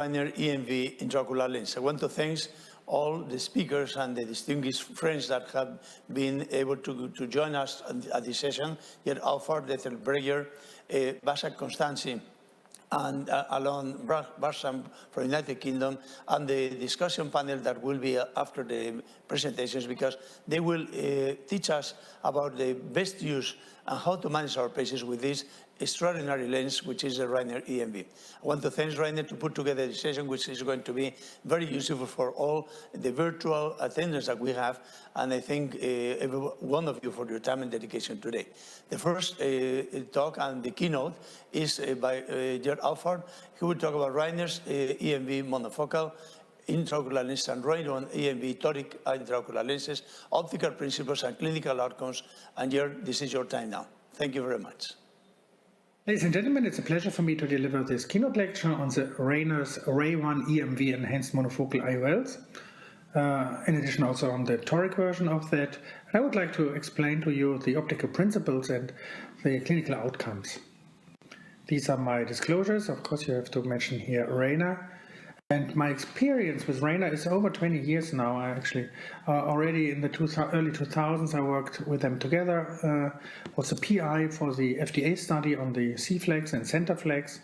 Rayner EMV intraocular lens. I want to thank all the speakers and the distinguished friends that have been able to join us at this session. Here, Auffarth, Detlev, Breyer, Başak, Bostanci, and Allon, Barsam from the United Kingdom, and the discussion panel that will be after the presentations, because they will teach us about the best use and how to manage our patients with this extraordinary lens, which is a Rayner EMV. I want to thank Rayner to put together this session, which is going to be very useful for all the virtual attendance that we have, and I thank every one of you for your time and dedication today. The first talk and the keynote is by Gerd Auffarth. He will talk about Rayner's EMV monofocal, intraocular lens and RayOne EMV toric intraocular lenses, optical principles and clinical outcomes. And Gerd, this is your time now. Thank you very much. Ladies and gentlemen, it's a pleasure for me to deliver this keynote lecture on the Rayner's RayOne EMV enhanced monofocal IOLs. In addition, also on the toric version of that. I would like to explain to you the optical principles and the clinical outcomes. These are my disclosures. Of course, you have to mention here Rayner. And my experience with Rayner is over 20 years now. I actually already in the early 2000s, I worked with them together. Was a PI for the FDA study on the C-flex and center flex.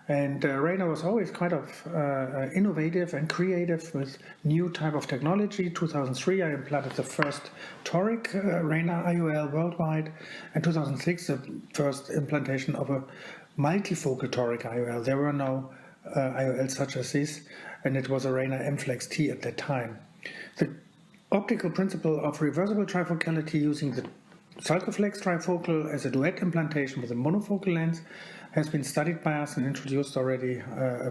And Rayner was always kind of innovative and creative with new type of technology. 2003, I implanted the first toric Rayner IOL worldwide. And 2006, the first implantation of a multifocal toric IOL. There were no IOLs such as this, and it was a Rayner M-Flex-T at that time. The optical principle of reversible trifocality using the Sulcoflex trifocal as a duet implantation with a monofocal lens has been studied by us and introduced already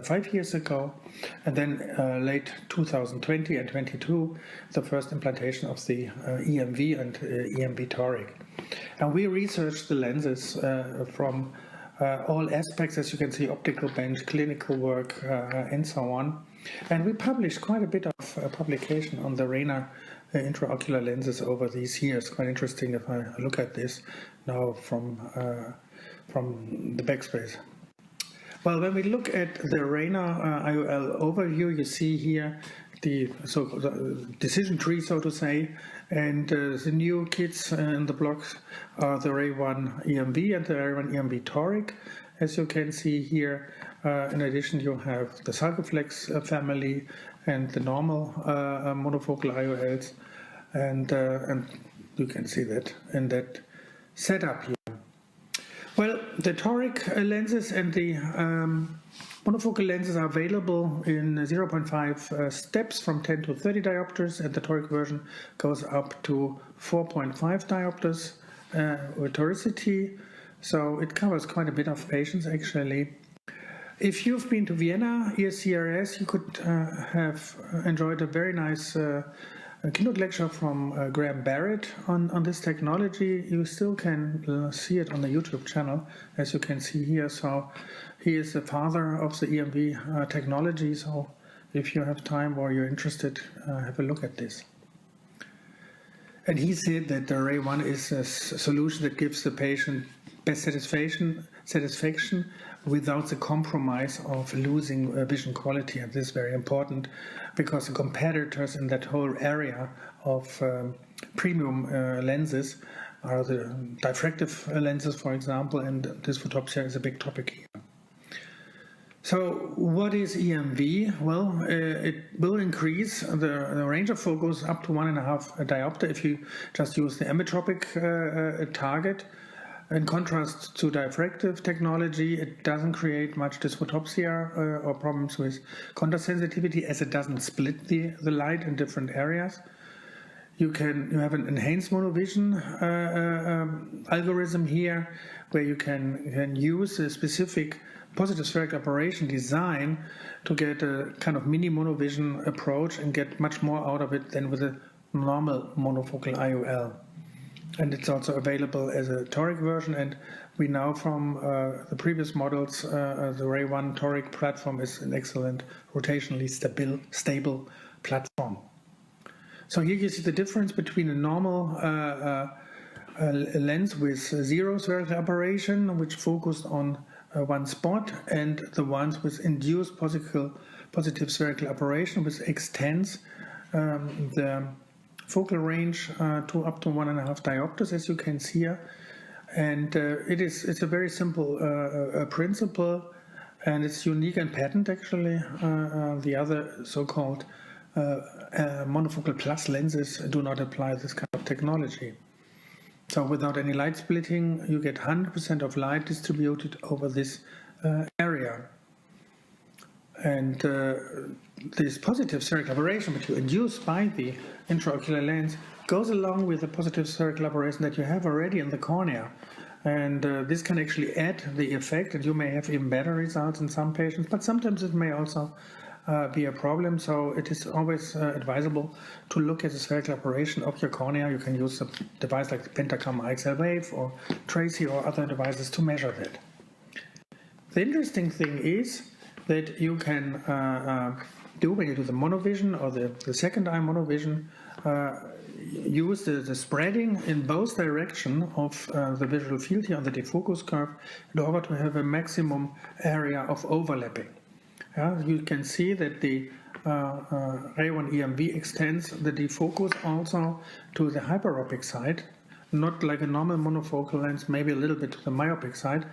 5 years ago, and then late 2020 and 22, the first implantation of the EMV and EMV toric. And we researched the lenses from all aspects, as you can see, optical bench, clinical work, and so on. And we published quite a bit of publication on the Rayner intraocular lenses over these years. Quite interesting if I look at this now from the backspace. Well, when we look at the Rayner IOL overview, you see here the decision tree, so to say, and the new kids in the blocks are the RayOne EMV and the RayOne EMV toric. As you can see here, in addition, you have the Sulcoflex family and the normal monofocal IOLs, and you can see that in that setup here. Well, the toric lenses and the monofocal lenses are available in 0.5 steps from 10 to 30 diopters, and the toric version goes up to 4.5 diopters with toricity. So it covers quite a bit of patients actually. If you've been to Vienna ESCRS, you could have enjoyed a very nice keynote lecture from Graham Barrett on this technology. You still can see it on the YouTube channel, as you can see here. So he is the father of the EMV technology. So if you have time or you're interested, have a look at this. And he said that the RayOne is a solution that gives the patient best satisfaction without the compromise of losing vision quality. And this is very important because the competitors in that whole area of premium lenses are the diffractive lenses, for example, and this photopsia is a big topic here. So what is EMV? Well, it will increase the range of focus up to 1.5 diopter if you just use the ametropic target. In contrast to diffractive technology, it doesn't create much dysphotopsia or problems with contrast sensitivity, as it doesn't split the light in different areas. You have an enhanced monovision algorithm here, where you can use a specific positive spherical aberration design to get a kind of mini monovision approach and get much more out of it than with a normal monofocal IOL. And it's also available as a toric version, and we know from the previous models the RayOne toric platform is an excellent rotationally stable platform. So here you see the difference between a normal lens with zero spherical aberration, which focused on one spot, and the ones with induced positive spherical aberration, which extends the focal range to up to 1.5 diopters, as you can see here. And it's a very simple principle, and it's unique and patent actually. The other so-called monofocal plus lenses do not apply this kind of technology. So without any light splitting, you get 100% of light distributed over this area. And this positive spherical aberration that you induce by the intraocular lens goes along with the positive spherical aberration that you have already in the cornea. And this can actually add the effect, and you may have even better results in some patients, but sometimes it may also be a problem. So it is always advisable to look at the spherical aberration of your cornea. You can use a device like the Pentacam IXL Wave or Tracy or other devices to measure that. The interesting thing is that you can do when you do the monovision or the second eye monovision, use the spreading in both directions of the visual field here on the defocus curve in order to have a maximum area of overlapping. You can see that the RayOne EMV extends the defocus also to the hyperopic side, not like a normal monofocal lens, maybe a little bit to the myopic side,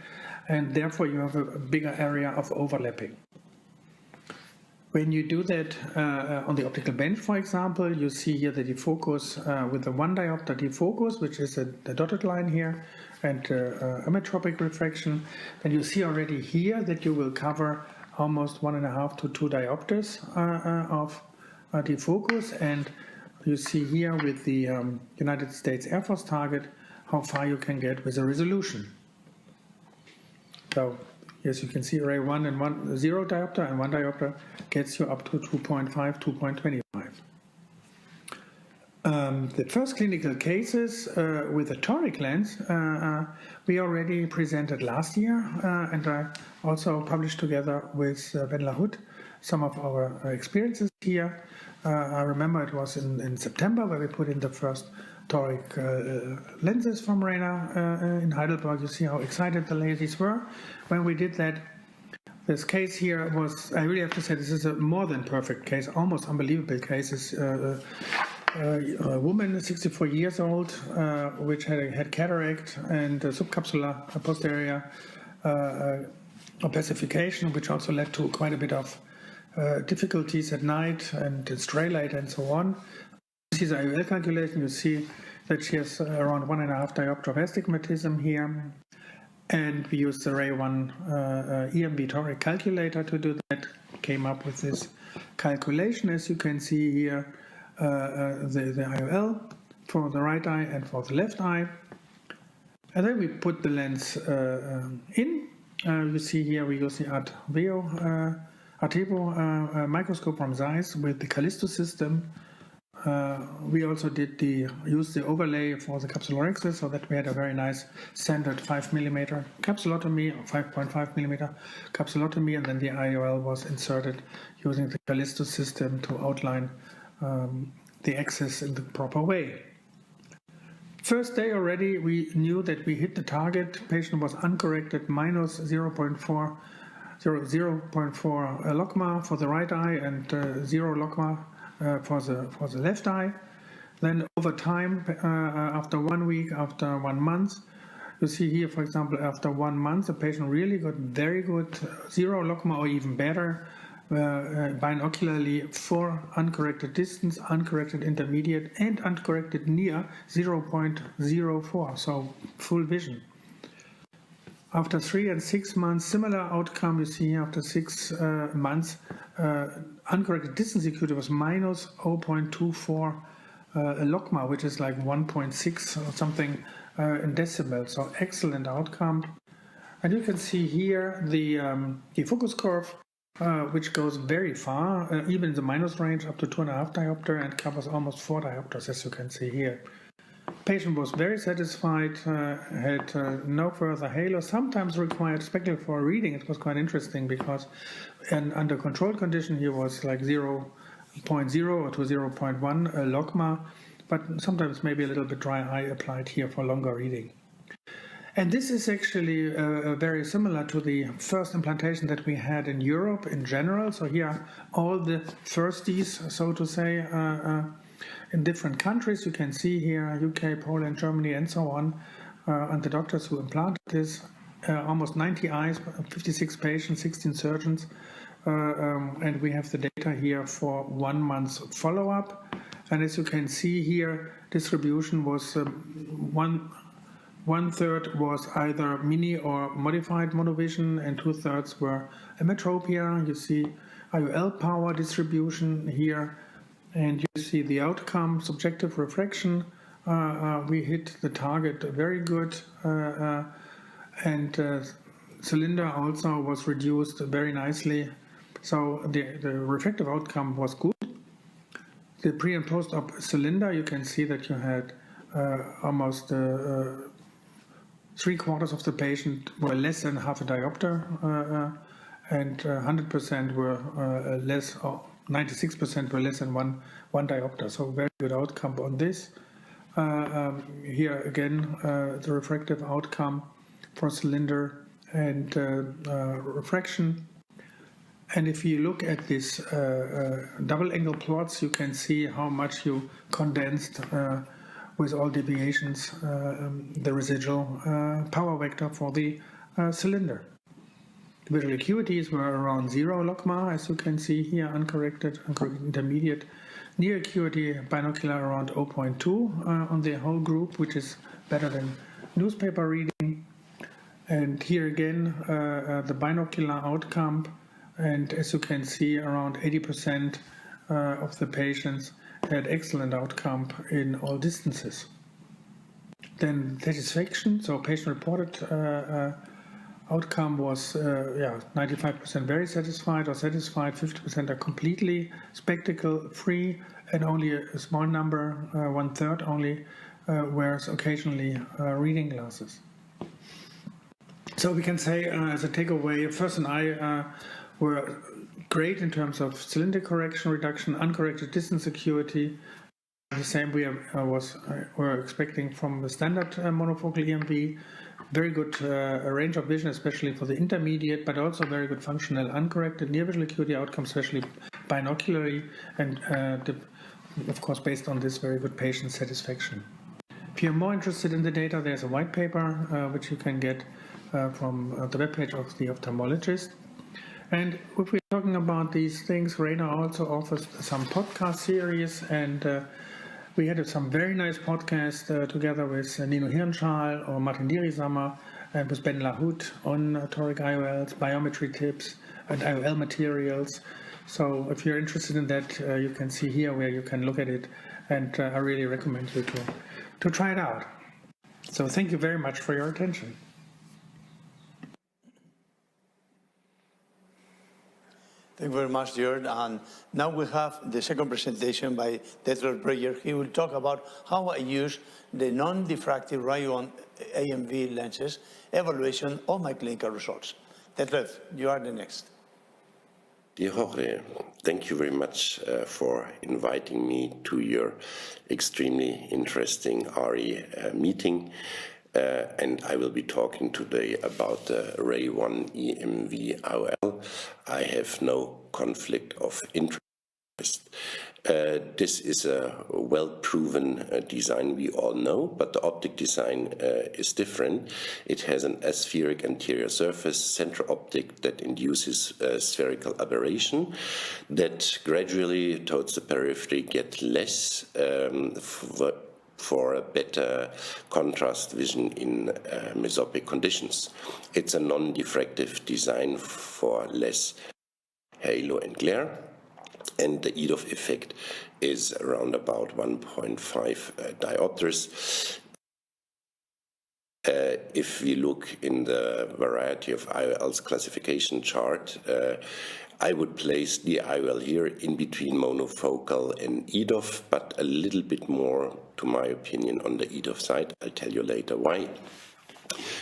and therefore you have a bigger area of overlapping. When you do that on the optical bench, for example, you see here the defocus with the 1 diopter defocus, which is the dotted line here, and ametropic refraction. Then you see already here that you will cover almost 1.5 to 2 diopters of defocus, and you see here with the United States Air Force target how far you can get with the resolution. So yes, you can see array 1 and 0 diopter, and 1 diopter gets you up to 2.5, 2.25. The first clinical cases with a toric lens we already presented last year, and I also published together with Ben Lahoud some of our experiences here. I remember it was in September where we put in the first toric lenses from Rayner in Heidelberg. You see how excited the ladies were when we did that. This case here was, I really have to say, this is a more than perfect case, almost unbelievable case. It's a woman, 64 years old, which had cataract and subcapsular posterior opacification, which also led to quite a bit of difficulties at night and stray light and so on. You see the IOL calculation, you see that she has around 1.5 diopter of astigmatism here. And we used the RayOne EMV toric calculator to do that. Came up with this calculation, as you can see here, the IOL for the right eye and for the left eye. And then we put the lens in. You see here we use the Artevo microscope from Zeiss with the Callisto system. We also did use the overlay for the capsulorhexis, so that we had a very nice standard 5mm capsulotomy or 5.5mm capsulotomy, and then the IOL was inserted using the Callisto system to outline the axis in the proper way. First day already we knew that we hit the target. Patient was uncorrected minus 0.4 logma for the right eye and 0 logma for the left eye. Then over time, after 1 week, after 1 month, you see here, for example, after 1 month, the patient really got very good 0 logma or even better binocularly for uncorrected distance, uncorrected intermediate, and uncorrected near 0.04, so full vision. After 3 and 6 months, similar outcome you see here after 6 months. Uncorrected distance acuity was minus 0.24 logma, which is like 1.6 or something in decibels, so excellent outcome. And you can see here the focus curve, which goes very far, even in the minus range up to 2.5 diopter and covers almost 4 diopters, as you can see here. Patient was very satisfied, had no further halo, sometimes required specular for reading. It was quite interesting because under controlled condition he was like 0.0 or to 0.1 logma, but sometimes maybe a little bit dry eye applied here for longer reading. And this is actually very similar to the first implantation that we had in Europe in general. So here are all the firsties, so to say, in different countries. You can see here UK, Poland, Germany, and so on, and the doctors who implanted this. Almost 90 eyes, 56 patients, 16 surgeons, and we have the data here for 1 month's follow-up. And as you can see here, distribution was one third was either mini or modified monovision, and 2/3 were emetropia. You see IOL power distribution here, and you see the outcome, subjective refraction. We hit the target very good, and cylinder also was reduced very nicely. So the refractive outcome was good. The pre and post-op cylinder, you can see that you had almost 3/4 of the patient were less than half a diopter, and 100% were less, or 96% were less than one diopter. So very good outcome on this. Here again, the refractive outcome for cylinder and refraction. And if you look at this double angle plots, you can see how much you condensed with all deviations the residual power vector for the cylinder. The visual acuities were around 0 logMAR, as you can see here, uncorrected intermediate. Near acuity binocular around 0.2 on the whole group, which is better than newspaper reading. And here again, the binocular outcome, and as you can see, around 80% of the patients had excellent outcome in all distances. Then satisfaction, so patient-reported outcome was 95% very satisfied or satisfied, 50% are completely spectacle-free, and only a small number, 1/3 only, wears occasionally reading glasses. So we can say as a takeaway, first and eye were great in terms of cylinder correction reduction, uncorrected distance acuity. The same we were expecting from the standard monofocal EMV. Very good range of vision, especially for the intermediate, but also very good functional uncorrected near visual acuity outcomes, especially binocularly, and of course based on this, very good patient satisfaction. If you're more interested in the data, there's a white paper which you can get from the webpage of the ophthalmologist. And if we're talking about these things, Rayner also offers some podcast series, and we had some very nice podcasts together with Nino Hirnschal or Martin Dirisamer and with Ben Lahoud on toric IOLs, biometry tips, and IOL materials. So if you're interested in that, you can see here where you can look at it, and I really recommend you to try it out. So thank you very much for your attention. Thank you very much, Gerd. And now we have the second presentation by Detlev Breyer. He will talk about how I use the non-diffractive RayOne EMV lenses evaluation of my clinical results. Detlev, you are the next. Dear Jorge, thank you very much for inviting me to your extremely interesting RE meeting. And I will be talking today about the RayOne EMV IOL. I have no conflict of interest. This is a well-proven design we all know, but the optic design is different. It has an aspheric anterior surface, center optic that induces spherical aberration that gradually towards the periphery get less for a better contrast vision in mesopic conditions. It's a non-diffractive design for less halo and glare, and the EDOF effect is around about 1.5 diopters. If we look in the variety of IOLs classification chart, I would place the IOL here in between monofocal and EDOF, but a little bit more, to my opinion, on the EDOF side. I'll tell you later why.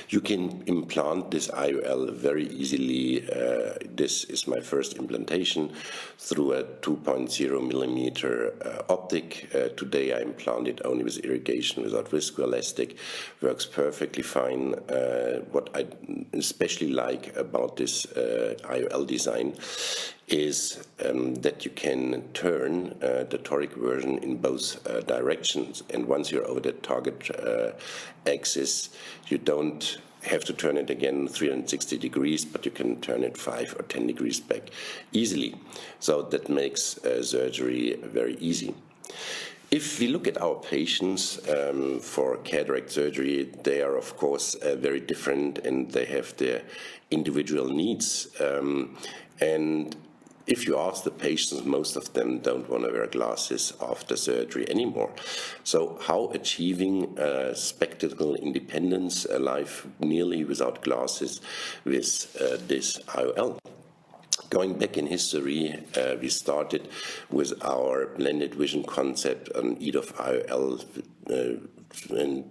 You can implant this IOL very easily. This is my first implantation through a 2.0 millimeter optic. Today I implant it only with irrigation without viscoelastic. Works perfectly fine. What I especially like about this IOL design is that you can turn the toric version in both directions, and once you're over the target axis, you don't have to turn it again 360 degrees, but you can turn it 5 or 10 degrees back easily. So that makes surgery very easy. If we look at our patients for cataract surgery, they are of course very different, and they have their individual needs. And if you ask the patients, most of them don't want to wear glasses after surgery anymore. So how achieving spectacle independence, a life nearly without glasses with this IOL? Going back in history, we started with our blended vision concept on EDOF IOL, and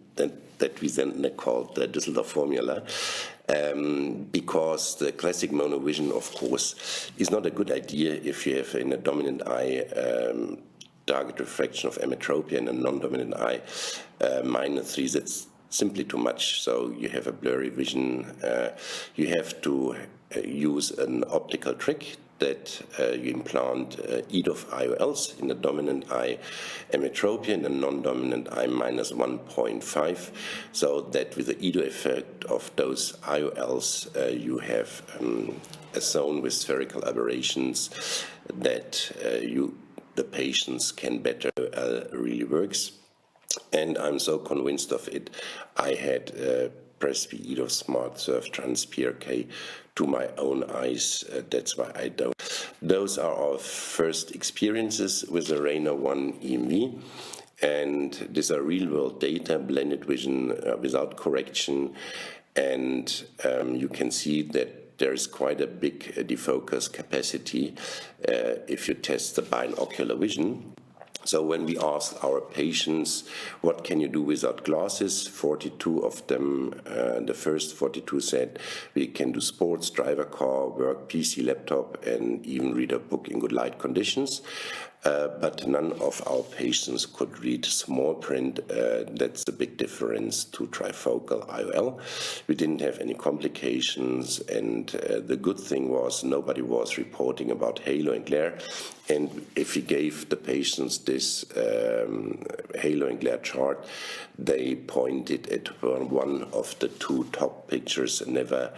that we then called the Detlev formula, because the classic monovision, of course, is not a good idea if you have in a dominant eye target refraction of ametropia and a non-dominant eye -3. That's simply too much. So you have a blurry vision. You have to use an optical trick that you implant EDOF IOLs in the dominant eye ametropia and the non-dominant eye -1.5, so that with the EDO effect of those IOLs you have a zone with spherical aberrations that the patients can better really works. And I'm so convinced of it, I had Presby EDOF Smart Surf Transpierre K to my own eyes. That's why I don't. Those are our first experiences with the RayOne EMV. And these are real-world data, blended vision without correction. And you can see that there is quite a big defocus capacity if you test the binocular vision. So when we asked our patients, what can you do without glasses? 42 of them, the first 42 said, we can do sports, drive a car, work, PC, laptop, and even read a book in good light conditions. But none of our patients could read small print. That's a big difference to trifocal IOL. We didn't have any complications, and the good thing was nobody was reporting about halo and glare. And if we gave the patients this halo and glare chart, they pointed at one of the two top pictures and never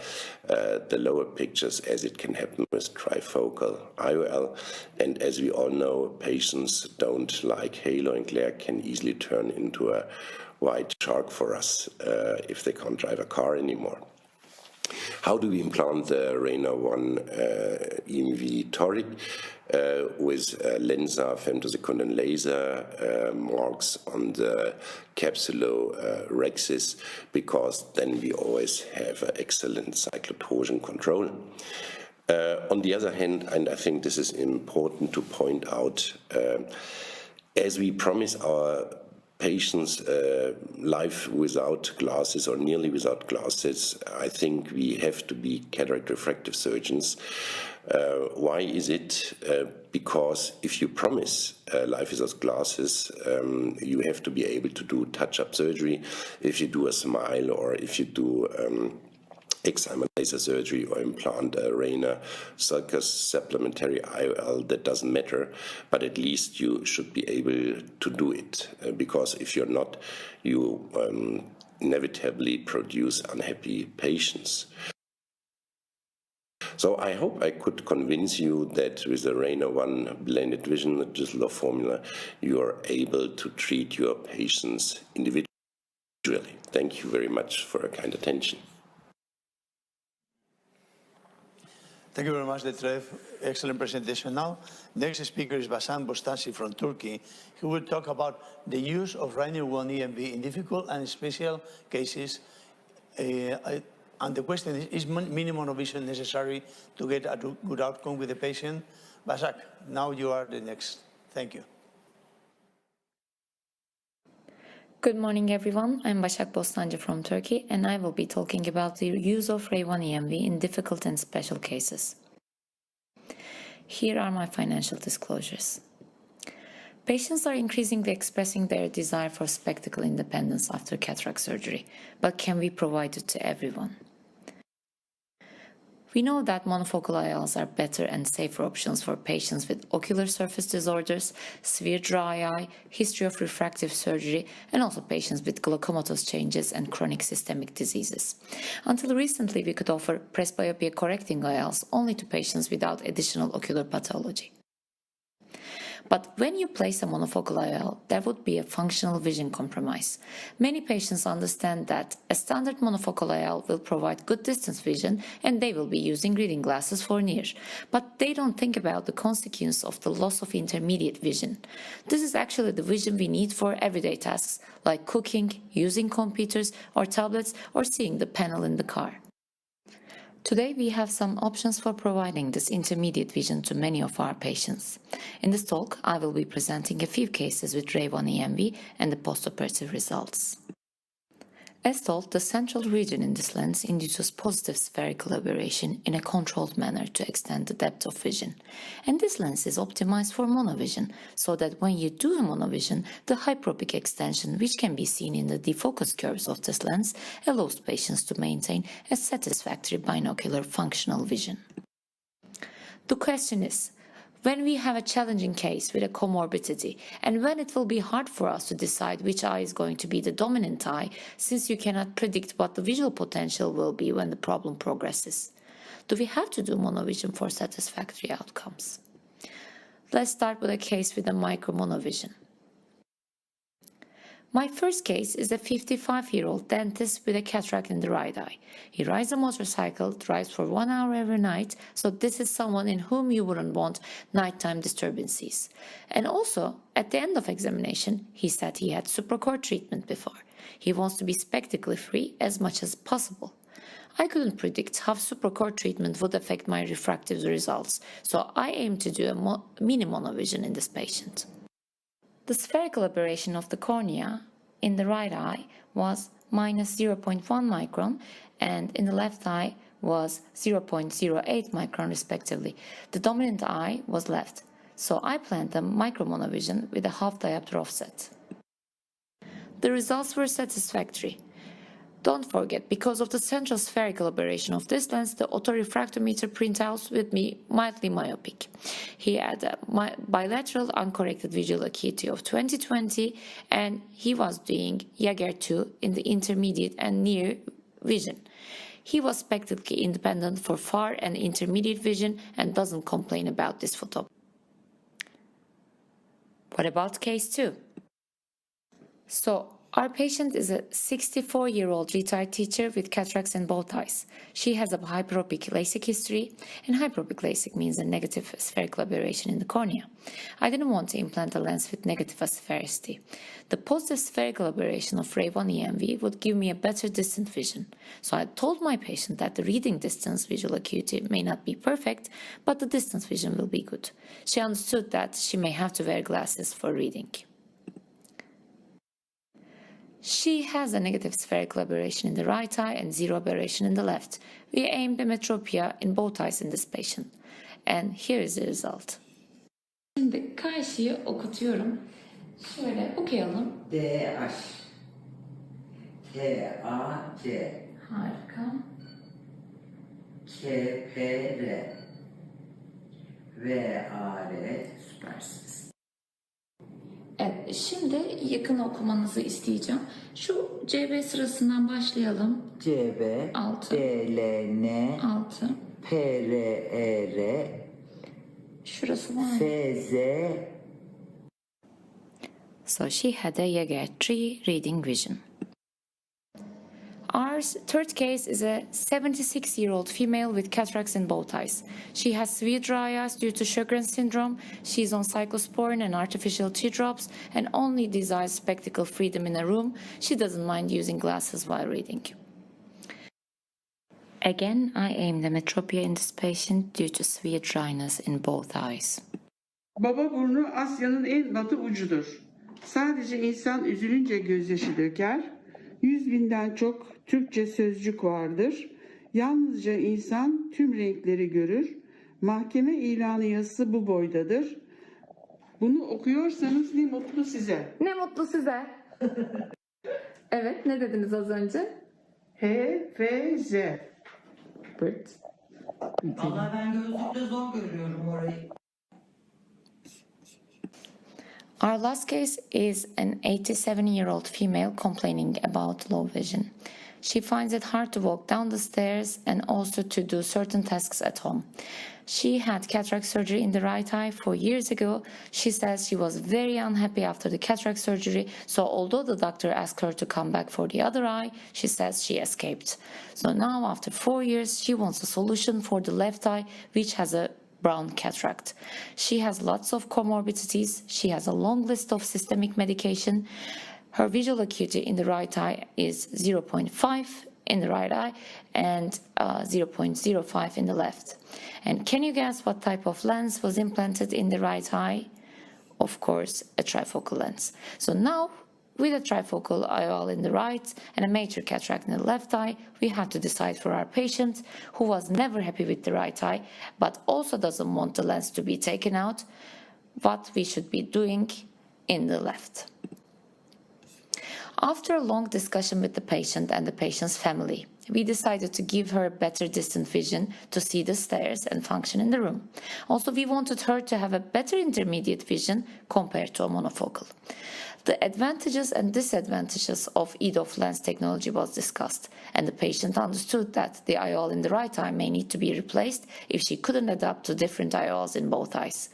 the lower pictures, as it can happen with trifocal IOL. And as we all know, patients don't like halo and glare, can easily turn into a white shark for us if they can't drive a car anymore. How do we implant the RayOne EMV toric? With Lensa femtosecond laser marks on the capsulorhexis, because then we always have excellent cyclotorsion control. On the other hand, and I think this is important to point out, as we promise our patients life without glasses or nearly without glasses, I think we have to be cataract refractive surgeons. Why is it? Because if you promise life without glasses, you have to be able to do touch-up surgery. If you do a smile, or if you do excimer laser surgery or implant a Rayner sulcus supplementary IOL, that doesn't matter, but at least you should be able to do it, because if you're not, you inevitably produce unhappy patients. So I hope I could convince you that with the RayOne blended vision Detlev formula, you are able to treat your patients individually. Thank you very much for your kind attention. Thank you very much, Detlev. Excellent presentation. Now, next speaker is Bostanci from Turkey, who will talk about the use of RayOne EMV in difficult and special cases. And the question is minimum of vision necessary to get a good outcome with the patient? Başak, now you are the next. Thank you. Good morning, everyone. I'm Başak Bostanci from Turkey, and I will be talking about the use of RayOne EMV in difficult and special cases. Here are my financial disclosures. Patients are increasingly expressing their desire for spectacle independence after cataract surgery, but can we provide it to everyone? We know that monofocal IOLs are better and safer options for patients with ocular surface disorders, severe dry eye, history of refractive surgery, and also patients with glaucomatous changes and chronic systemic diseases. Until recently, we could offer presbyopia correcting IOLs only to patients without additional ocular pathology. But when you place a monofocal IOL, there would be a functional vision compromise. Many patients understand that a standard monofocal IOL will provide good distance vision and they will be using reading glasses for near. But they don't think about the consequence of the loss of intermediate vision. This is actually the vision we need for everyday tasks like cooking, using computers or tablets, or seeing the panel in the car. Today we have some options for providing this intermediate vision to many of our patients. In this talk, I will be presenting a few cases with RayOne EMV and the postoperative results. As told, the central region in this lens induces positive spherical aberration in a controlled manner to extend the depth of vision. And this lens is optimized for monovision, so that when you do a monovision, the hyperopic extension, which can be seen in the defocus curves of this lens, allows patients to maintain a satisfactory binocular functional vision. The question is, when we have a challenging case with a comorbidity, and when it will be hard for us to decide which eye is going to be the dominant eye, since you cannot predict what the visual potential will be when the problem progresses. Do we have to do monovision for satisfactory outcomes? Let's start with a case with a micromonovision. My first case is a 55-year-old dentist with a cataract in the right eye. He rides a motorcycle, drives for 1 hour every night, so this is someone in whom you wouldn't want nighttime disturbances. And also, at the end of examination, he said he had suprachoroidal treatment before. He wants to be spectacle-free as much as possible. I couldn't predict how suprachoroidal treatment would affect my refractive results, so I aim to do a mini monovision in this patient. The spherical aberration of the cornea in the right eye was minus 0.1 micron and in the left eye was 0.08 micron respectively. The dominant eye was left, so I planned a micromonovision with a half diopter offset. The results were satisfactory. Don't forget, because of the central spherical aberration of this lens, the autorefractometer printouts would be mildly myopic. He had a bilateral uncorrected visual acuity of 20/20, and he was doing Gerd 2 in the intermediate and near vision. He was spectacally independent for far and intermediate vision and doesn't complain about this photo. What about case 2? So, our patient is a 64-year-old retired teacher with cataracts in both eyes. She has a hyperopic LASIK history, and hyperopic LASIK means a negative spherical aberration in the cornea. I didn't want to implant a lens with negative asphericity. The positive spherical aberration of RayOne EMV would give me a better distant vision. So I told my patient that the reading distance visual acuity may not be perfect, but the distance vision will be good. She understood that she may have to wear glasses for reading. She has a negative spherical aberration in the right eye and zero aberration in the left. We aimed metropia in both eyes in this patient. And here is the result. Şimdi karşıya okutuyorum. Şöyle okuyalım. DH TAC Harika. KPR VAR Süpersiniz. Evet, şimdi yakın okumanızı isteyeceğim. Şu CB sırasından başlayalım. CB 6 DLN 6 PRR Şurası var. FZ. So she had a Gerd 3 reading vision. Our third case is a 76-year-old female with cataracts in both eyes. She has severe dry eyes due to Sjögren's syndrome. She's on cyclosporin and artificial teardrops and only desires spectacle freedom in a room. She doesn't mind using glasses while reading. Again, I aimed the metropia in this patient due to severe dryness in both eyes. Baba burnu Asya'nın en batı ucudur. Sadece insan üzülünce gözyaşı döker. 100.000'den çok Türkçe sözcük vardır. Yalnızca insan tüm renkleri görür. Mahkeme ilanı yazısı bu boydadır. Bunu okuyorsanız ne mutlu size. Ne mutlu size. Evet, ne dediniz az önce? HFZ. Good. Vallahi ben gözlükle zor görüyorum orayı. Our last case is an 87-year-old female complaining about low vision. She finds it hard to walk down the stairs and also to do certain tasks at home. She had cataract surgery in the right eye 4 years ago. She says she was very unhappy after the cataract surgery, so although the doctor asked her to come back for the other eye, she says she escaped. So now, after 4 years, she wants a solution for the left eye, which has a brown cataract. She has lots of comorbidities. She has a long list of systemic medication. Her visual acuity in the right eye is 0.5 in the right eye and 0.05 in the left. And can you guess what type of lens was implanted in the right eye? Of course, a trifocal lens. So now, with a trifocal IOL in the right and a major cataract in the left eye, we have to decide for our patient who was never happy with the right eye, but also doesn't want the lens to be taken out, what we should be doing in the left. After a long discussion with the patient and the patient's family, we decided to give her better distant vision to see the stairs and function in the room. Also, we wanted her to have a better intermediate vision compared to a monofocal. The advantages and disadvantages of EDOF lens technology was discussed, and the patient understood that the IOL in the right eye may need to be replaced if she couldn't adapt to different IOLs in both eyes.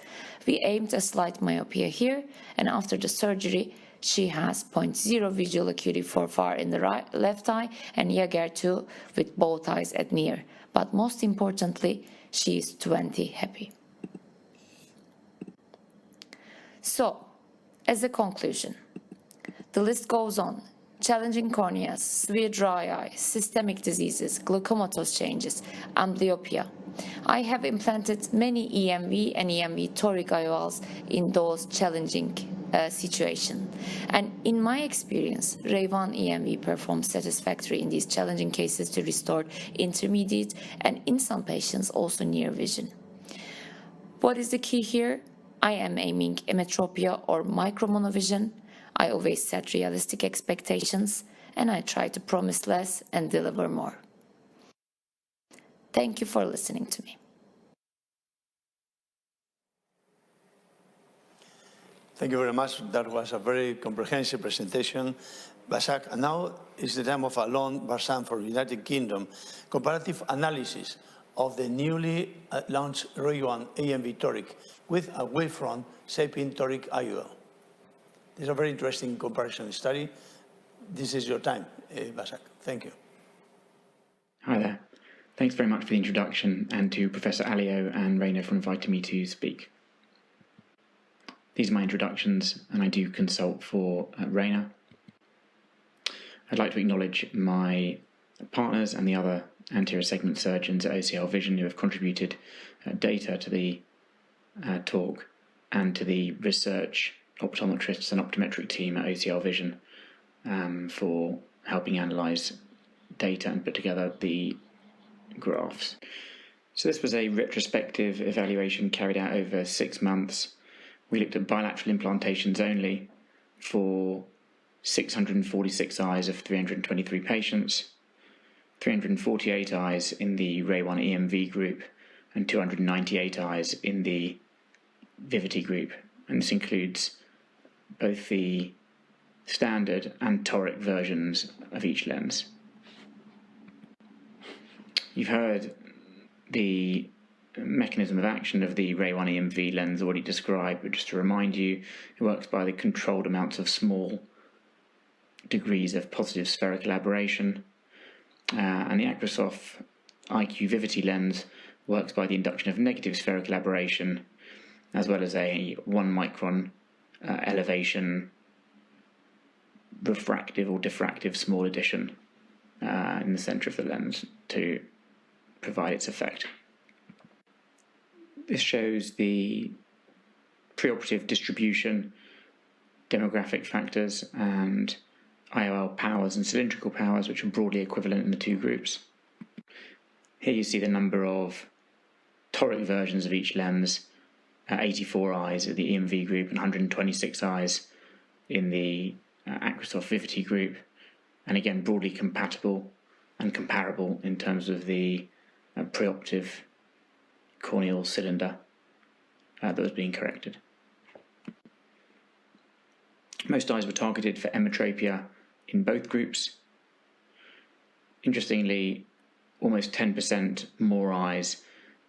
We aimed a slight myopia here, and after the surgery, she has 0.0 visual acuity for far in the left eye and Gerd 2 with both eyes at near. But most importantly, she is 20 happy. So, as a conclusion, the list goes on. Challenging corneas, severe dry eye, systemic diseases, glaucomatous changes, amblyopia. I have implanted many EMV and EMV toric IOLs in those challenging situations. And in my experience, RayOne EMV performs satisfactory in these challenging cases to restore intermediate and in some patients also near vision. What is the key here? I am aiming emetropia or micromonovision. I always set realistic expectations and I try to promise less and deliver more. Thank you for listening to me. Thank you very much. That was a very comprehensive presentation. Başak, and now is the time of Allon, Barsam for United Kingdom. Comparative analysis of the newly launched RayOne EMV toric with a wavefront shaping toric IOL. This is a very interesting comparison study. This is your time, Başak. Thank you. Hi there. Thanks very much for the introduction and to Professor Alió and Rayner for inviting me to speak. These are my introductions and I do consult for Rayner. I'd like to acknowledge my partners and the other anterior segment surgeons at OCL Vision who have contributed data to the talk and to the research optometrists and optometric team at OCL Vision for helping analyse data and put together the graphs. So this was a retrospective evaluation carried out over 6 months. We looked at bilateral implantations only for 646 eyes of 323 patients, 348 eyes in the RayOne EMV group, and 298 eyes in the Vivity group. And this includes both the standard and toric versions of each lens. You've heard the mechanism of action of the RayOne EMV lens already described, but just to remind you, it works by the controlled amounts of small degrees of positive spherical aberration, and the Acrosoft IQ Vivity lens works by the induction of negative spherical aberration, as well as a 1 micron elevation refractive or diffractive small addition in the centre of the lens to provide its effect. This shows the preoperative distribution demographic factors, and IOL powers and cylindrical powers, which are broadly equivalent in the two groups. Here you see the number of toric versions of each lens, 84 eyes at the EMV group and 126 eyes in the Aquasoft Vivity group, and again broadly compatible and comparable in terms of the preoperative corneal cylinder that was being corrected. Most eyes were targeted for emmetropia in both groups. Interestingly, almost 10% more eyes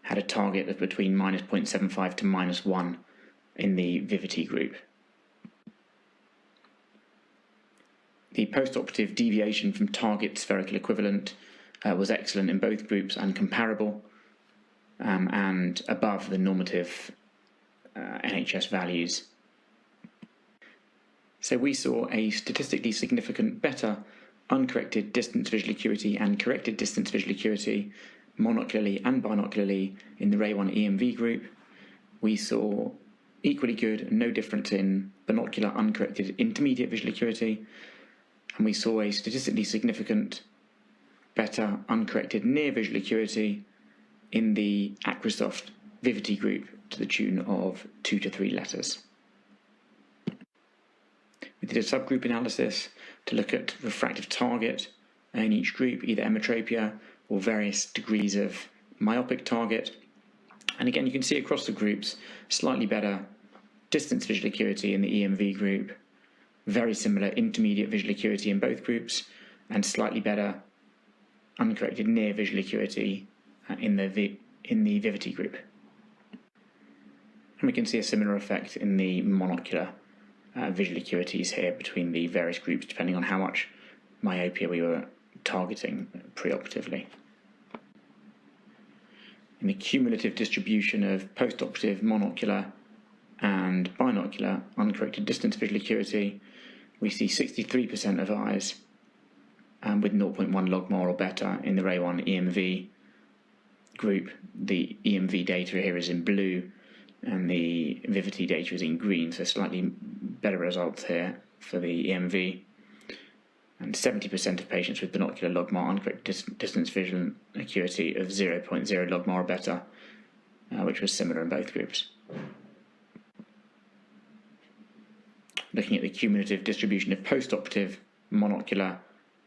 had a target of between -0.75 to -1 in the Vivity group. The postoperative deviation from target spherical equivalent was excellent in both groups and comparable, and above the normative NHS values. So we saw a statistically significant better uncorrected distance visual acuity and corrected distance visual acuity monocularly and binocularly in the RayOne EMV group. We saw equally good, no difference in binocular uncorrected intermediate visual acuity, and we saw a statistically significant better uncorrected near visual acuity in the Aquasoft Vivity group to the tune of 2 to 3 letters. We did a subgroup analysis to look at refractive target in each group, either emmetropia or various degrees of myopic target. And again, you can see across the groups slightly better distance visual acuity in the EMV group, very similar intermediate visual acuity in both groups, and slightly better uncorrected near visual acuity in the Vivity group. And we can see a similar effect in the monocular visual acuities here between the various groups, depending on how much myopia we were targeting preoperatively. In the cumulative distribution of postoperative monocular and binocular uncorrected distance visual acuity, we see 63% of eyes with 0.1 logMAR or better in the RayOne EMV group. The EMV data here is in blue and the Vivity data is in green, so slightly better results here for the EMV. And 70% of patients with binocular logMAR uncorrected distance visual acuity of 0.0 logMAR or better, which was similar in both groups. Looking at the cumulative distribution of postoperative monocular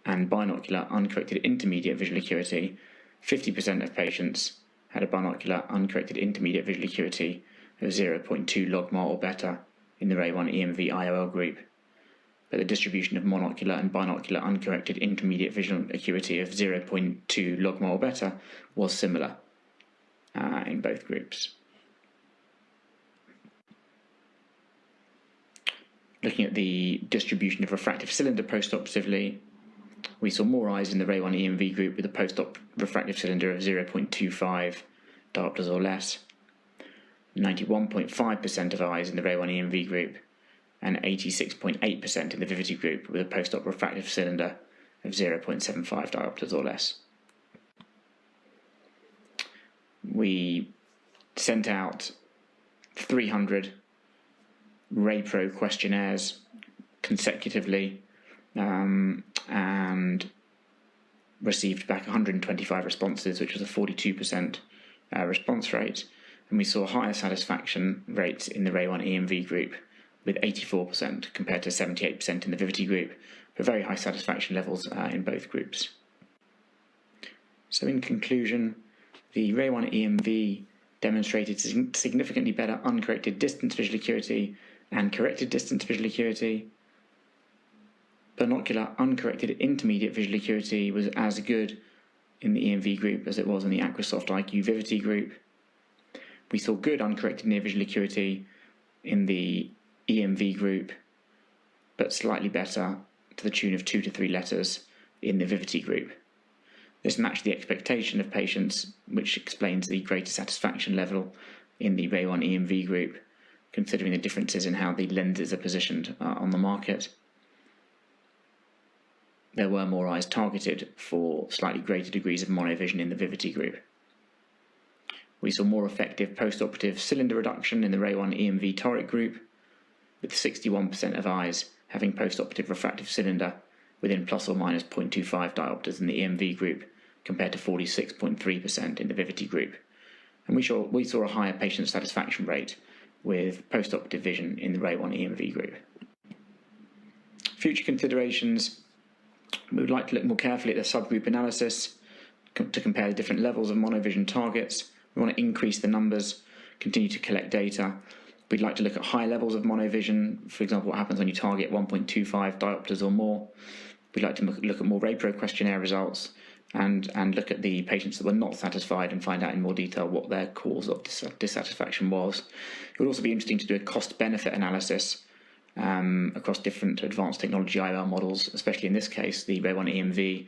and binocular uncorrected intermediate visual acuity, 50% of patients had a binocular uncorrected intermediate visual acuity of 0.2 logMAR or better in the RayOne EMV IOL group, but the distribution of monocular and binocular uncorrected intermediate visual acuity of 0.2 logMAR or better was similar in both groups. Looking at the distribution of refractive cylinder postoperatively, we saw more eyes in the RayOne EMV group with a post-op refractive cylinder of 0.25 diopters or less, 91.5% of eyes in the RayOne EMV group, and 86.8% in the Vivity group with a post-op refractive cylinder of 0.75 diopters or less. We sent out 300 RayPro questionnaires consecutively and received back 125 responses, which was a 42% response rate. And we saw higher satisfaction rates in the RayOne EMV group with 84% compared to 78% in the Vivity group, but very high satisfaction levels in both groups. So in conclusion, the RayOne EMV demonstrated significantly better uncorrected distance visual acuity and corrected distance visual acuity. Binocular uncorrected intermediate visual acuity was as good in the EMV group as it was in the Aquasoft IQ Vivity group. We saw good uncorrected near visual acuity in the EMV group, but slightly better to the tune of 2 to 3 letters in the Vivity group. This matched the expectation of patients, which explains the greater satisfaction level in the RayOne EMV group, considering the differences in how the lenses are positioned on the market. There were more eyes targeted for slightly greater degrees of monovision in the Vivity group. We saw more effective post-operative cylinder reduction in the RayOne EMV toric group, with 61% of eyes having post-operative refractive cylinder within plus or minus 0.25 diopters in the EMV group, compared to 46.3% in the Vivity group. And we saw a higher patient satisfaction rate with post-operative vision in the RayOne EMV group. Future considerations: we would like to look more carefully at the subgroup analysis to compare the different levels of monovision targets. We want to increase the numbers, continue to collect data. We'd like to look at high levels of monovision, for example, what happens when you target 1.25 diopters or more. We'd like to look at more RayPro questionnaire results and look at the patients that were not satisfied and find out in more detail what their cause of dissatisfaction was. It would also be interesting to do a cost-benefit analysis across different advanced technology IOL models, especially in this case, the RayOne EMV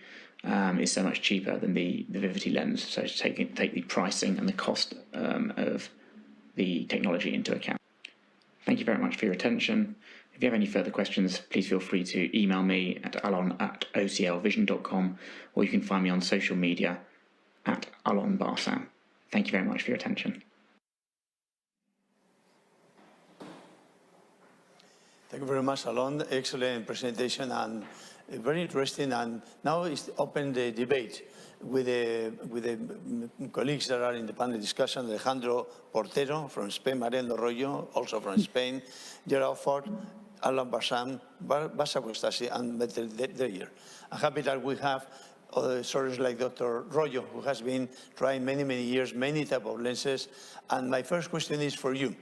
is so much cheaper than the Vivity lens, so to take the pricing and the cost of the technology into account. Thank you very much for your attention. If you have any further questions, please feel free to email me at allon@oclvision.com, or you can find me on social media at Allon Barsam. Thank you very much for your attention. Thank you very much, Allon. Excellent presentation and very interesting. And now is open the debate with the colleagues that are in the panel discussion: Alejandro, Portero from Spain, Mariano, Royo, also from Spain, Gerd, Auffarth, Allon, Barsam, Başak, Bostanci, and Detlev. I'm happy that we have sources like Dr. Royo, who has been trying many years, many type of lenses. And my first question is for you,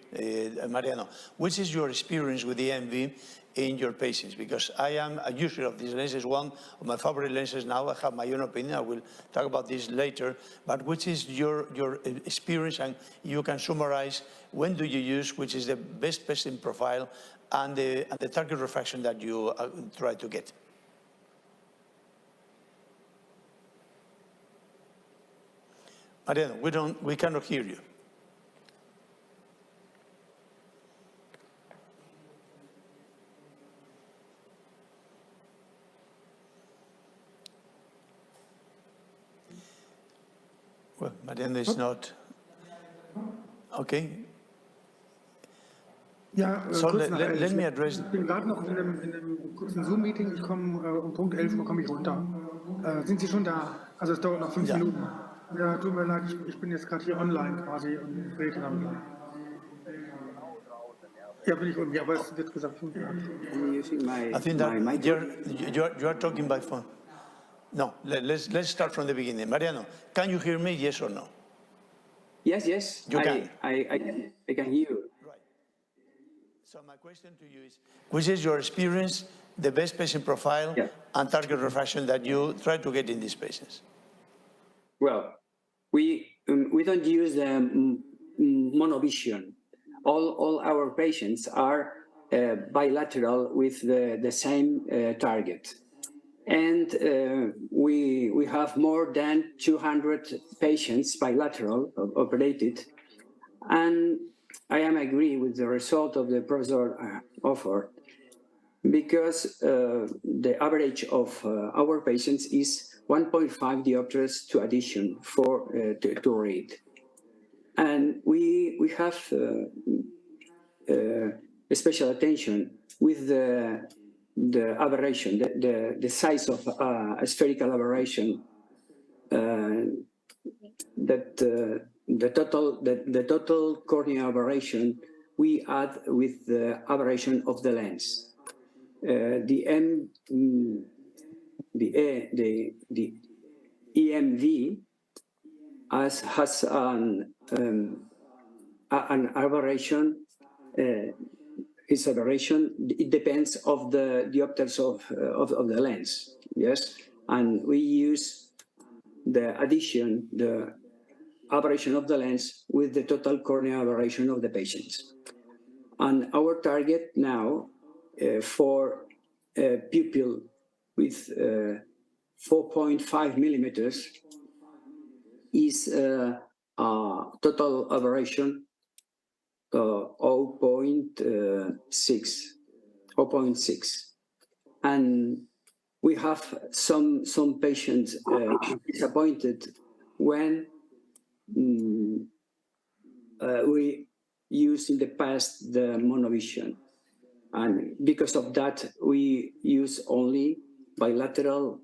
Mariano. Which is your experience with the EMV in your patients? Because I am a user of these lenses, one of my favorite lenses now. I have my own opinion. I will talk about this later. But which is your experience, and you can summarize when do you use, which is the best patient profile and the target refraction that you try to get? Mariano, we cannot hear you. Well, Mariano is not. Okay. Ja, So kurz let me address. Ich bin gerade noch in einem kurzen Zoom-Meeting. Ich komme um Punkt 11 Uhr komme ich runter. Sind Sie schon da? Also es dauert noch 5 Minuten. Ja, tut mir leid, ich bin jetzt gerade hier online quasi und rede dann gleich. Ja, bin ich irgendwie, aber es wird gesagt 5 Minuten. I think that you are talking by phone. No, let's start from the beginning. Mariano, can you hear me? Yes or no? Yes. You can. I can hear you. Right. So my question to you is, which is your experience, the best patient profile and target refraction that you try to get in these patients? Well, we don't use monovision. All our patients are bilateral with the same target. And we have more than 200 patients bilateral operated. And I am agree with the result of the Professor Auffarth, because the average of our patients is 1.5 diopters to addition to read. And we have special attention with the aberration, the size of a spherical aberration, that the total corneal aberration we add with the aberration of the lens. The EMV has an aberration. Its aberration, it depends of the diopters of the lens, yes? And we use the addition, the aberration of the lens with the total corneal aberration of the patients. And our target now for a pupil with 4.5 millimeters is total aberration 0.6, and we have some patients disappointed when we used in the past the monovision. And because of that, we use only bilateral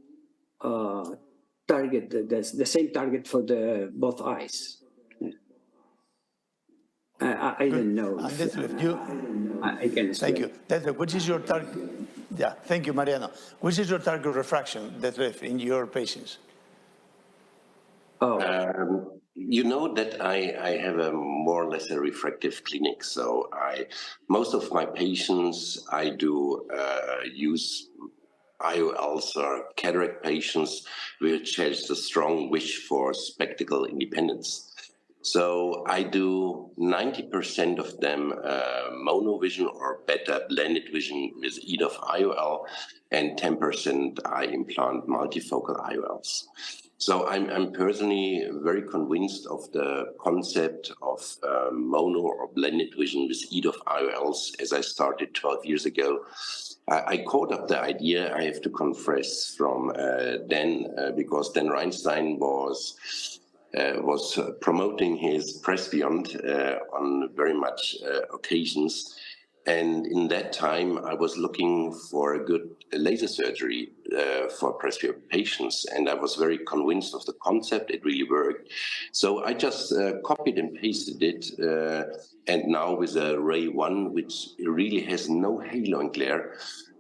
target, the same target for both eyes. I don't know. And Detlev, I can explain. thank you. Detlev, which is your target? Yeah, thank you, Mariano. Which is your target refraction, Detlev, in your patients? You know that I have a more or less a refractive clinic, so most of my patients I do use IOLs or cataract patients which has a strong wish for spectacle independence. So I do 90% of them monovision or better blended vision with either IOL, and 10% I implant multifocal IOLs. So I'm personally very convinced of the concept of mono or blended vision with either IOLs, as I started 12 years ago. I caught up the idea, I have to confess, from Dan, because Dan Reinstein was promoting his Press Beyond on very much occasions. And in that time, I was looking for a good laser surgery for presbyopia patients, and I was very convinced of the concept. It really worked. So I just copied and pasted it, and now with a RayOne, which really has no halo and glare,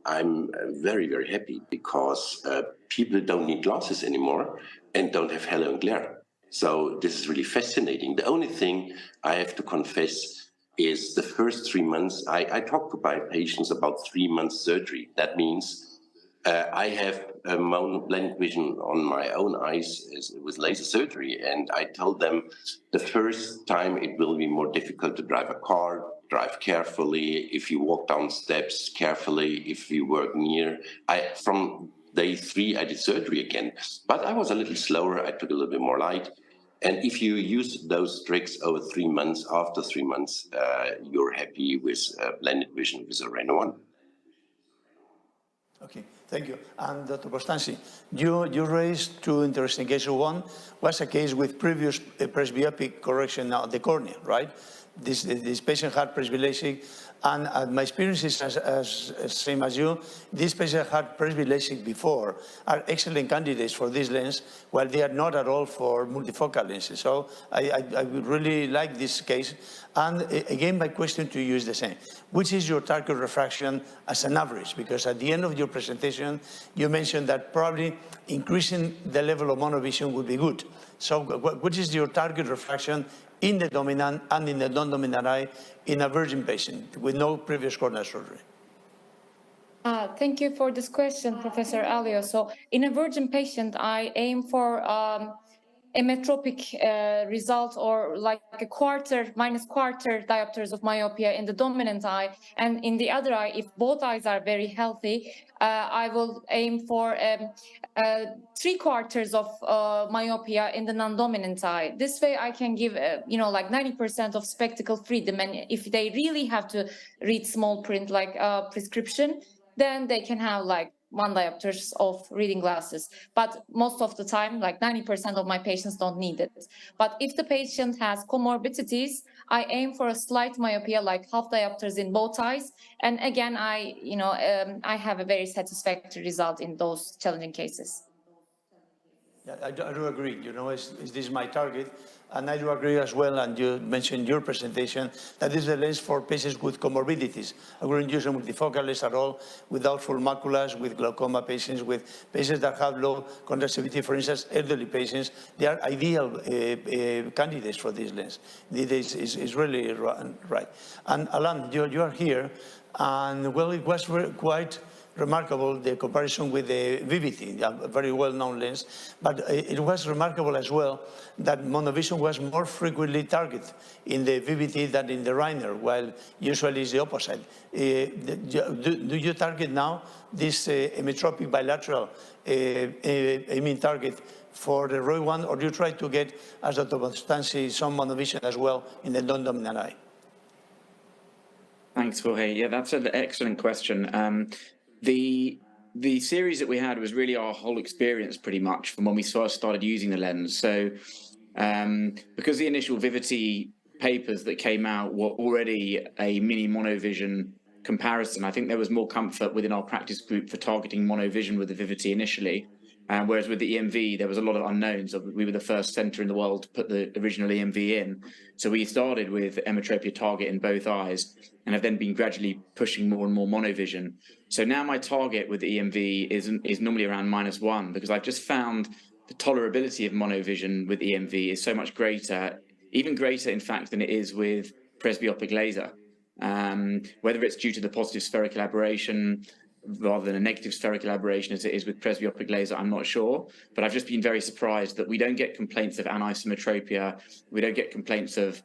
I'm very, very happy, because people don't need glasses anymore and don't have halo and glare. So this is really fascinating. The only thing I have to confess is the first 3 months, I talk to my patients about 3 months surgery. That means I have a blended vision on my own eyes with laser surgery, and I told them the first time it will be more difficult to drive a car, drive carefully, if you walk down steps carefully, if you work near. From day 3 I did surgery again, but I was a little slower, I took a little bit more light. And if you use those tricks over 3 months, after 3 months, you're happy with blended vision with a Rayner 1. Okay, thank you. And Dr. Bostanci, you raised 2 interesting cases. One was a case with previous presbyopic correction of the cornea, right? This patient had presby-LASIK, and my experience is as same as you. These patients had presby-LASIK before, are excellent candidates for this lens, while they are not at all for multifocal lenses. So I would really like this case. And again, my question to you is the same. Which is your target refraction as an average? Because at the end of your presentation, you mentioned that probably increasing the level of monovision would be good. So what is your target refraction in the dominant and in the non-dominant eye in a virgin patient with no previous corneal surgery? Thank you for this question, Professor Alió. So in a virgin patient, I aim for a metropic result, or like a minus quarter diopters of myopia in the dominant eye, and in the other eye, if both eyes are very healthy, I will aim for 3/4 of myopia in the non-dominant eye. This way I can give like 90% of spectacle freedom, and if they really have to read small print like prescription, then they can have like 1 diopters of reading glasses. But most of the time, like 90% of my patients don't need it. But if the patient has comorbidities, I aim for a slight myopia, like half diopters in both eyes. And again, I have a very satisfactory result in those challenging cases. Yeah, I do agree. Is this my target? And I do agree as well, and you mentioned in your presentation, that this is a lens for patients with comorbidities. I wouldn't use a multifocal lens at all, without full maculas, with glaucoma patients, with patients that have low contrastivity, for instance, elderly patients. They are ideal candidates for this lens. This is really right. And Allon, you are here, and well, it was quite remarkable, the comparison with the VVT, a very well-known lens, but it was remarkable as well that monovision was more frequently targeted in the VVT than in the Rayner, while usually it's the opposite. Do you target now this metropic bilateral aiming target for the RayOne, or do you try to get, as Dr. Bostanci, some monovision as well in the non-dominant eye? Thanks, Jorge. Yeah, that's an excellent question. The series that we had was really our whole experience, pretty much, from when we first started using the lens. So because the initial Vivity papers that came out were already a mini monovision comparison. I think there was more comfort within our practice group for targeting monovision with the Vivity initially, whereas with the EMV, there was a lot of unknowns. We were the first centre in the world to put the original EMV in. So we started with emmetropia target in both eyes and have then been gradually pushing more and more monovision. So now my target with the EMV is normally around -1, because I've just found the tolerability of monovision with EMV is so much greater, even greater, in fact, than it is with presbyopic laser. Whether it's due to the positive spherical aberration rather than a negative spherical aberration as it is with presbyopic laser, I'm not sure. But I've just been very surprised that we don't get complaints of anisometropia, we don't get complaints of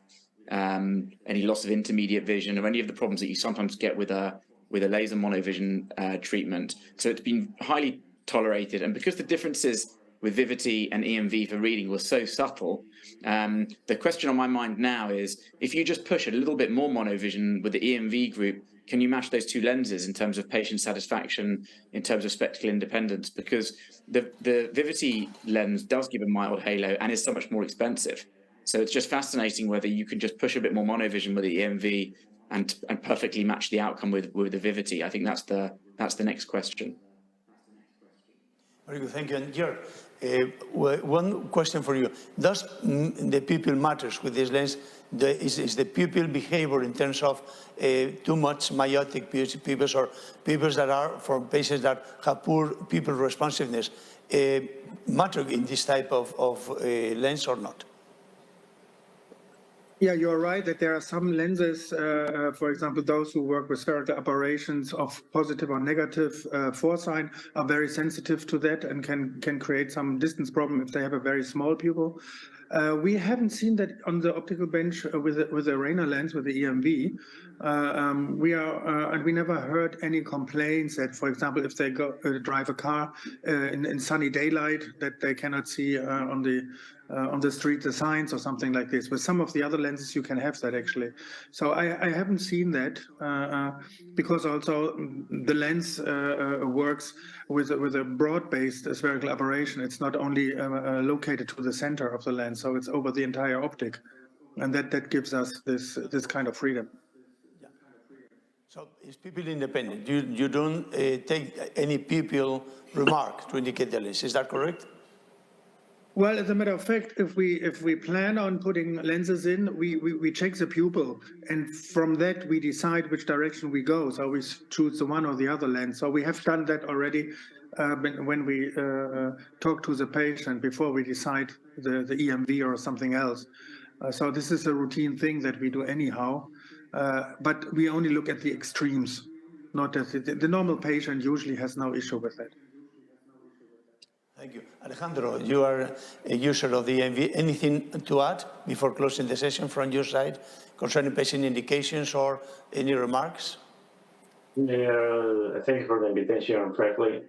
any loss of intermediate vision or any of the problems that you sometimes get with a laser monovision treatment. So it's been highly tolerated. And because the differences with Vivity and EMV for reading were so subtle, the question on my mind now is, if you just push a little bit more monovision with the EMV group, can you match those two lenses in terms of patient satisfaction, in terms of spectacle independence? Because the Vivity lens does give a mild halo and is so much more expensive. So it's just fascinating whether you can just push a bit more monovision with the EMV and perfectly match the outcome with the Vivity. I think that's the next question. Very good, thank you. And Gerd, one question for you. Does the pupil matters with this lens? Is the pupil behavior in terms of too much myotic pupils or pupils that are for patients that have poor pupil responsiveness matter in this type of lens or not? Yeah, you're right that there are some lenses, for example, those who work with spherical aberrations of positive or negative foresign are very sensitive to that and can create some distance problem if they have a very small pupil. We haven't seen that on the optical bench with the Rayner lens, with the EMV. And we never heard any complaints that, for example, if they go drive a car in sunny daylight, that they cannot see on the street the signs or something like this. With some of the other lenses, you can have that actually. So I haven't seen that because also the lens works with a broad-based spherical aberration. It's not only located to the center of the lens, so it's over the entire optic, and that gives us this kind of freedom. Yeah. So it's pupil independent. You don't take any pupil remark to indicate the lens. Is that correct? Well, as a matter of fact, if we plan on putting lenses in, we check the pupil, and from that we decide which direction we go. So we choose the one or the other lens. So we have done that already when we talk to the patient before we decide the EMV or something else. So this is a routine thing that we do anyhow, but we only look at the extremes, not at the normal patient usually has no issue with that. Thank you. Alejandro, you are a user of the EMV. Anything to add before closing the session from your side concerning patient indications or any remarks? Thank you for the invitation, frankly.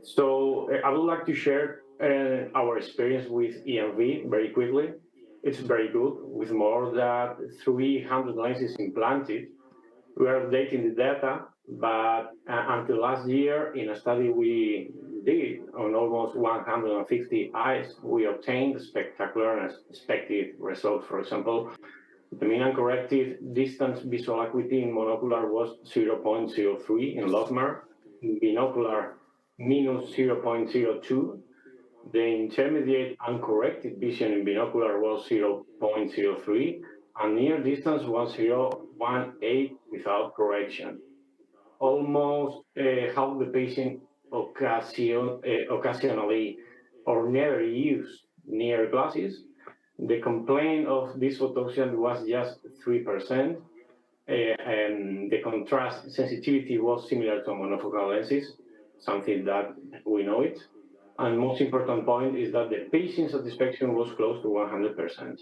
So I would like to share our experience with EMV very quickly. It's very good, with more than 300 lenses implanted. We are updating the data, but until last year, in a study we did on almost 150 eyes, we obtained spectacular and expected results. For example, the mean uncorrected distance visual acuity in monocular was 0.03 in Losmer, in binocular minus 0.02. The intermediate uncorrected vision in binocular was 0.03, and near distance was 0.18 without correction. Almost half the patient occasionally or never used near glasses. The complaint of this photoxia was just 3%, and the contrast sensitivity was similar to monofocal lenses, something that we know it. And most important point is that the patient satisfaction was close to 100%.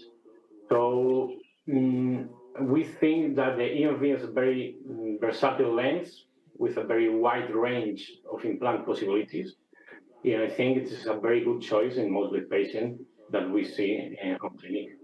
So we think that the EMV is a very versatile lens with a very wide range of implant possibilities. And I think it is a very good choice in most of the patients that we see on clinic.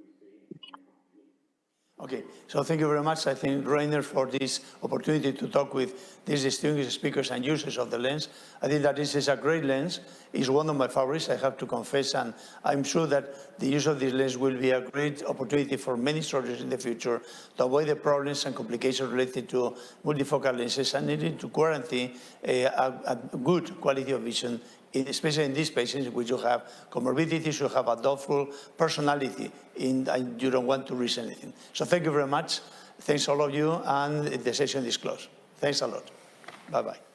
Okay, so thank you very much. I thank Rayner for this opportunity to talk with these distinguished speakers and users of the lens. I think that this is a great lens. It's one of my favorites, I have to confess, and I'm sure that the use of this lens will be a great opportunity for many surgeons in the future to avoid the problems and complications related to multifocal lenses and needing to guarantee a good quality of vision, especially in these patients which you have comorbidities, you have a doubtful personality, and you don't want to risk anything. So thank you very much. Thanks all of you, and the session is closed. Thanks a lot. Bye-bye.